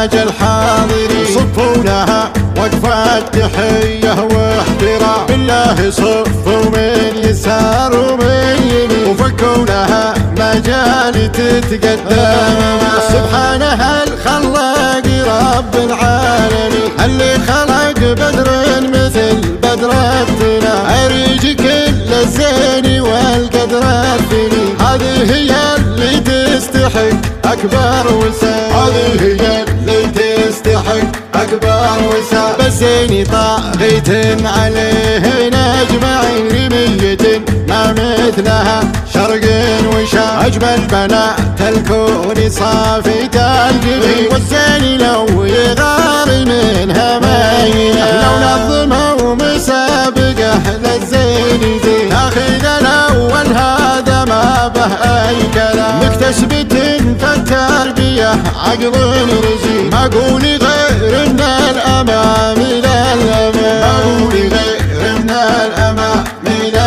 تاج الحاضرين، صفوا لها وقفة تحية واحترام، بالله صفوا من يسار ومن يمين، وفكوا لها مجال تتقدم. سبحانه الخلاق رب العالمين، اللي خلق بدر مثل بدرتنا، أريج كل الزين والقدر الثني، هذه هي اللي تستحق أكبر وسام، هذه هي اللي تستحق أكبر وسام. بالزين طاغيت عليهن أجمعين، رمية ما مثلها شرق وشام، أجمل بنات الكون صافية الجبين، والزين لو يغار منها مينة، لو نظموا مسابقة للزين زين، تاخذ الأول هذا ما به أي كلام، مكتسبة فالتربية عقل رزين، ما قولي غير من الأمام إلى الأمام، ما قولي غير من الأمام إلى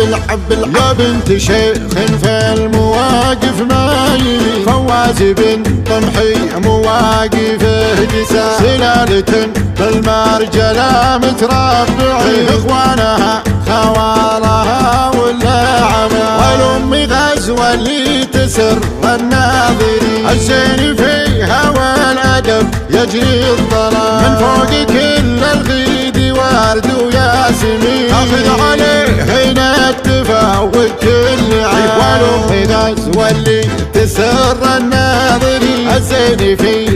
الحب يا بنت شيخ في المواقف ما يلي، فواز بن طمحي مواقفه جسام، سلالة بالمرجلة متربعين، اخوانها خوالها والعمام، والأم غزوة اللي تسر الناظرين، الزين فيها والأدب يجري الظلام، من فوق كل الغيد ورد وياسمين، تاخذ عليه هنا التفاوت كل عام، والأم غزوة اللي تسر الناظرين، الزين فيها